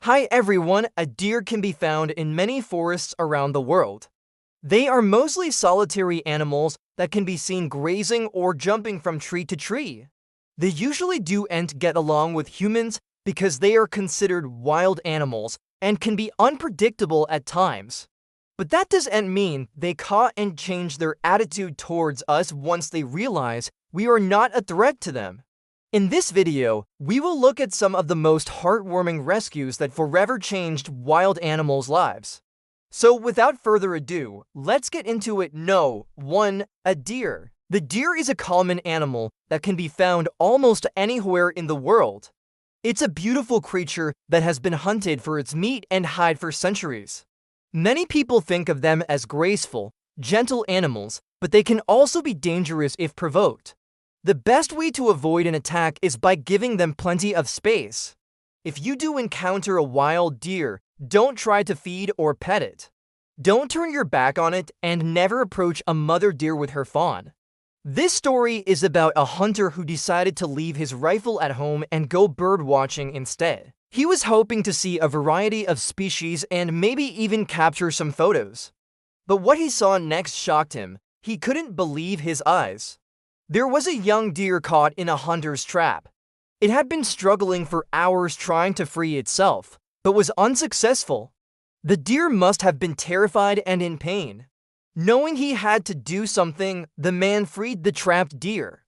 Hi everyone, a deer can be found in many forests around the world. They are mostly solitary animals that can be seen grazing or jumping from tree to tree. They usually don't get along with humans because they are considered wild animals and can be unpredictable at times. But that doesn't mean they can't and change their attitude towards us once they realize we are not a threat to them. In this video, we will look at some of the most heartwarming rescues that forever changed wild animals' lives. So without further ado, let's get into it. 1. A deer. The deer is a common animal that can be found almost anywhere in the world. It's a beautiful creature that has been hunted for its meat and hide for centuries. Many people think of them as graceful, gentle animals, but they can also be dangerous if provoked. The best way to avoid an attack is by giving them plenty of space. If you do encounter a wild deer, don't try to feed or pet it. Don't turn your back on it and never approach a mother deer with her fawn. This story is about a hunter who decided to leave his rifle at home and go bird watching instead. He was hoping to see a variety of species and maybe even capture some photos. But what he saw next shocked him. He couldn't believe his eyes. There was a young deer caught in a hunter's trap. It had been struggling for hours trying to free itself, but was unsuccessful. The deer must have been terrified and in pain. Knowing he had to do something, the man freed the trapped deer.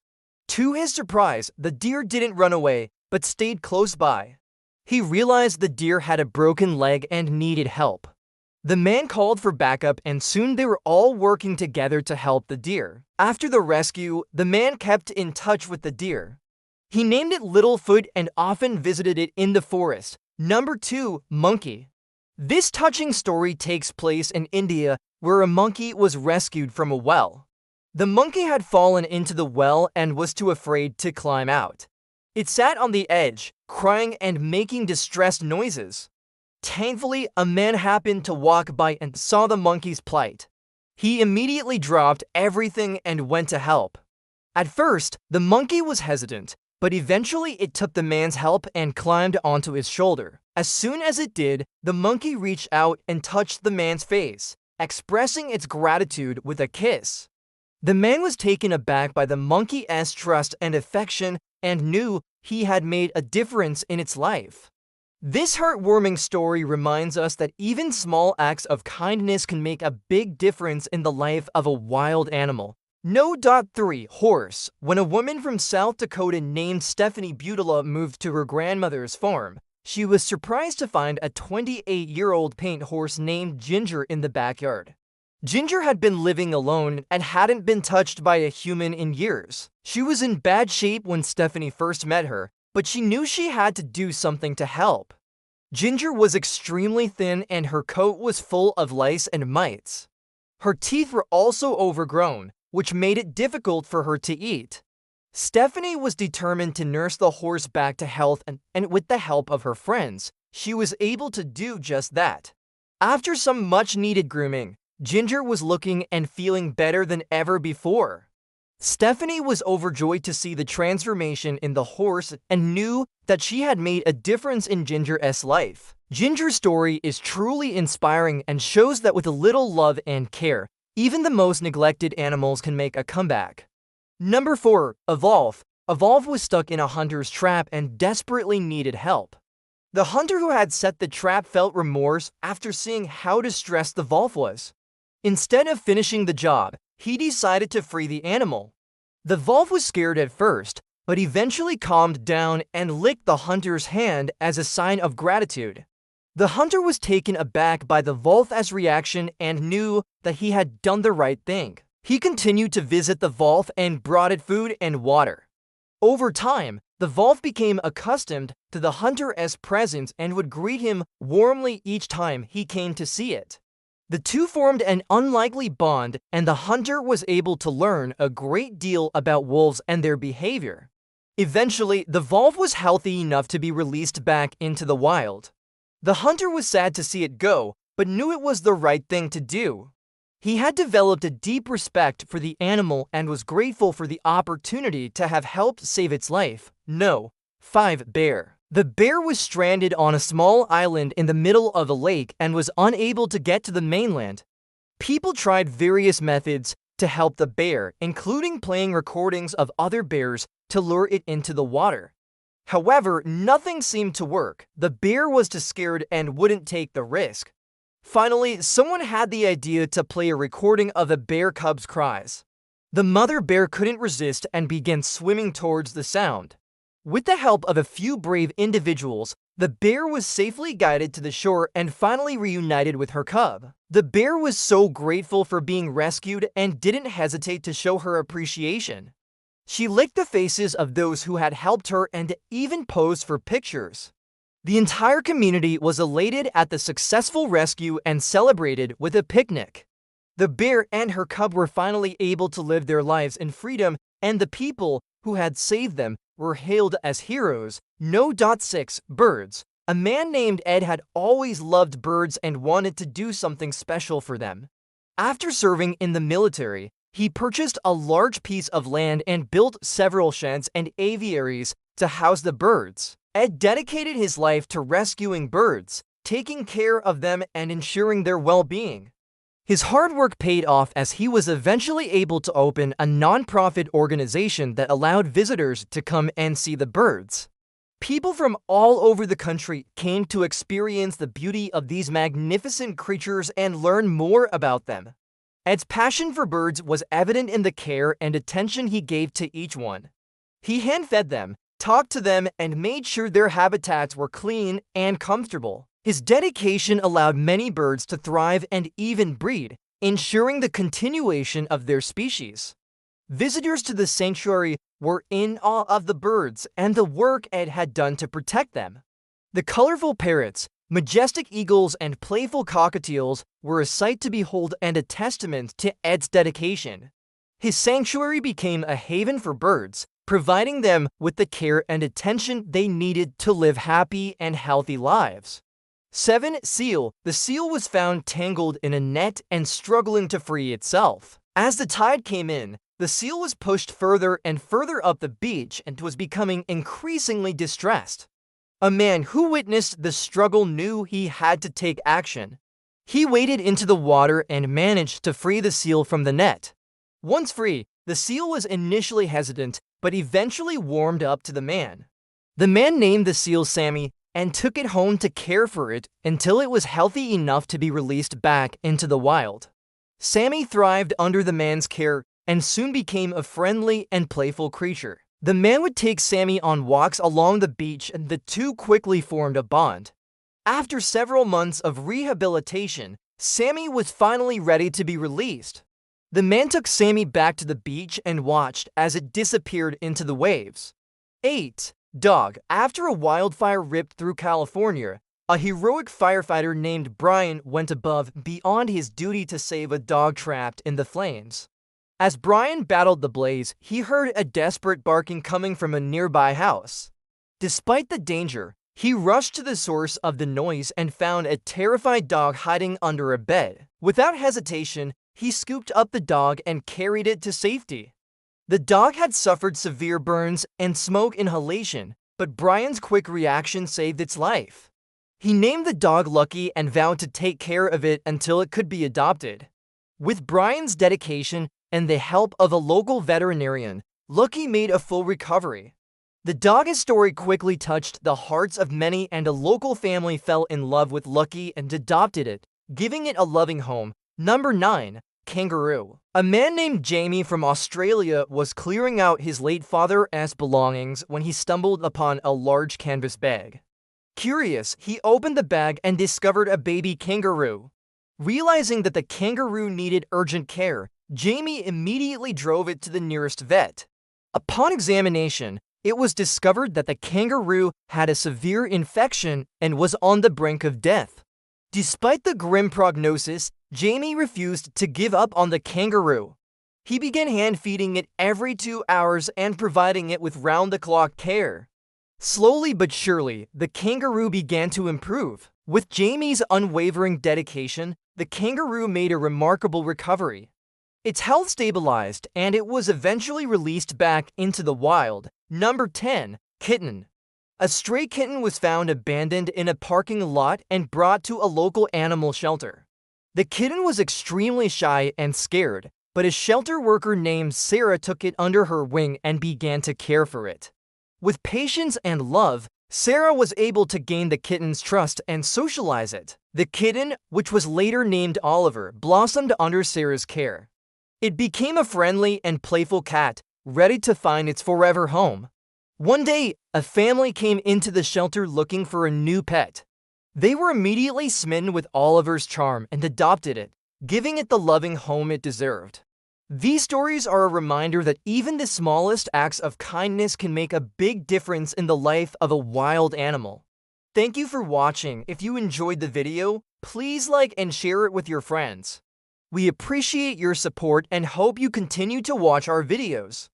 To his surprise, the deer didn't run away, but stayed close by. He realized the deer had a broken leg and needed help. The man called for backup and soon they were all working together to help the deer. After the rescue, the man kept in touch with the deer. He named it Littlefoot and often visited it in the forest. 2. Monkey. This touching story takes place in India, where a monkey was rescued from a well. The monkey had fallen into the well and was too afraid to climb out. It sat on the edge, crying and making distressed noises. Thankfully, a man happened to walk by and saw the monkey's plight. He immediately dropped everything and went to help. At first, the monkey was hesitant, but eventually it took the man's help and climbed onto his shoulder. As soon as it did, the monkey reached out and touched the man's face, expressing its gratitude with a kiss. The man was taken aback by the monkey's trust and affection and knew he had made a difference in its life. This heartwarming story reminds us that even small acts of kindness can make a big difference in the life of a wild animal. 3. Horse. When a woman from South Dakota named Stephanie Butela moved to her grandmother's farm, she was surprised to find a 28-year-old paint horse named Ginger in the backyard. Ginger had been living alone and hadn't been touched by a human in years. She was in bad shape when Stephanie first met her, but she knew she had to do something to help. Ginger was extremely thin and her coat was full of lice and mites. Her teeth were also overgrown, which made it difficult for her to eat. Stephanie was determined to nurse the horse back to health and with the help of her friends, she was able to do just that. After some much-needed grooming, Ginger was looking and feeling better than ever before. Stephanie was overjoyed to see the transformation in the horse and knew that she had made a difference in Ginger's life. Ginger's story is truly inspiring and shows that with a little love and care, even the most neglected animals can make a comeback. 4. Evolve. Evolve was stuck in a hunter's trap and desperately needed help. The hunter who had set the trap felt remorse after seeing how distressed the wolf was. Instead of finishing the job, he decided to free the animal. The wolf was scared at first, but eventually calmed down and licked the hunter's hand as a sign of gratitude. The hunter was taken aback by the wolf's reaction and knew that he had done the right thing. He continued to visit the wolf and brought it food and water. Over time, the wolf became accustomed to the hunter's presence and would greet him warmly each time he came to see it. The two formed an unlikely bond, and the hunter was able to learn a great deal about wolves and their behavior. Eventually, the wolf was healthy enough to be released back into the wild. The hunter was sad to see it go, but knew it was the right thing to do. He had developed a deep respect for the animal and was grateful for the opportunity to have helped save its life. 5. Bear. The bear was stranded on a small island in the middle of a lake and was unable to get to the mainland. People tried various methods to help the bear, including playing recordings of other bears to lure it into the water. However, nothing seemed to work. The bear was too scared and wouldn't take the risk. Finally, someone had the idea to play a recording of a bear cub's cries. The mother bear couldn't resist and began swimming towards the sound. With the help of a few brave individuals, the bear was safely guided to the shore and finally reunited with her cub. The bear was so grateful for being rescued and didn't hesitate to show her appreciation. She licked the faces of those who had helped her and even posed for pictures. The entire community was elated at the successful rescue and celebrated with a picnic. The bear and her cub were finally able to live their lives in freedom, and the people who had saved them were hailed as heroes. No. 6. Birds. A man named Ed had always loved birds and wanted to do something special for them. After serving in the military, he purchased a large piece of land and built several sheds and aviaries to house the birds. Ed dedicated his life to rescuing birds, taking care of them, and ensuring their well-being. His hard work paid off as he was eventually able to open a non-profit organization that allowed visitors to come and see the birds. People from all over the country came to experience the beauty of these magnificent creatures and learn more about them. Ed's passion for birds was evident in the care and attention he gave to each one. He hand-fed them, talked to them, and made sure their habitats were clean and comfortable. His dedication allowed many birds to thrive and even breed, ensuring the continuation of their species. Visitors to the sanctuary were in awe of the birds and the work Ed had done to protect them. The colorful parrots, majestic eagles, and playful cockatiels were a sight to behold and a testament to Ed's dedication. His sanctuary became a haven for birds, providing them with the care and attention they needed to live happy and healthy lives. 7. Seal. The seal was found tangled in a net and struggling to free itself. As the tide came in, the seal was pushed further and further up the beach and was becoming increasingly distressed. A man who witnessed the struggle knew he had to take action. He waded into the water and managed to free the seal from the net. Once free, the seal was initially hesitant, but eventually warmed up to the man. The man named the seal Sammy and took it home to care for it until it was healthy enough to be released back into the wild. Sammy thrived under the man's care and soon became a friendly and playful creature. The man would take Sammy on walks along the beach, and the two quickly formed a bond. After several months of rehabilitation, Sammy was finally ready to be released. The man took Sammy back to the beach and watched as it disappeared into the waves. 8. Dog. After a wildfire ripped through California, a heroic firefighter named Brian went above and beyond his duty to save a dog trapped in the flames. As Brian battled the blaze, he heard a desperate barking coming from a nearby house. Despite the danger, he rushed to the source of the noise and found a terrified dog hiding under a bed. Without hesitation, he scooped up the dog and carried it to safety. The dog had suffered severe burns and smoke inhalation, but Brian's quick reaction saved its life. He named the dog Lucky and vowed to take care of it until it could be adopted. With Brian's dedication and the help of a local veterinarian, Lucky made a full recovery. The dog's story quickly touched the hearts of many, and a local family fell in love with Lucky and adopted it, giving it a loving home. 9. Kangaroo. A man named Jamie from Australia was clearing out his late father's belongings when he stumbled upon a large canvas bag. Curious, he opened the bag and discovered a baby kangaroo. Realizing that the kangaroo needed urgent care, Jamie immediately drove it to the nearest vet. Upon examination, it was discovered that the kangaroo had a severe infection and was on the brink of death. Despite the grim prognosis, Jamie refused to give up on the kangaroo. He began hand-feeding it every 2 hours and providing it with round-the-clock care. Slowly but surely, the kangaroo began to improve. With Jamie's unwavering dedication, the kangaroo made a remarkable recovery. Its health stabilized, and it was eventually released back into the wild. 10. Kitten. A stray kitten was found abandoned in a parking lot and brought to a local animal shelter. The kitten was extremely shy and scared, but a shelter worker named Sarah took it under her wing and began to care for it. With patience and love, Sarah was able to gain the kitten's trust and socialize it. The kitten, which was later named Oliver, blossomed under Sarah's care. It became a friendly and playful cat, ready to find its forever home. One day, a family came into the shelter looking for a new pet. They were immediately smitten with Oliver's charm and adopted it, giving it the loving home it deserved. These stories are a reminder that even the smallest acts of kindness can make a big difference in the life of a wild animal. Thank you for watching. If you enjoyed the video, please like and share it with your friends. We appreciate your support and hope you continue to watch our videos.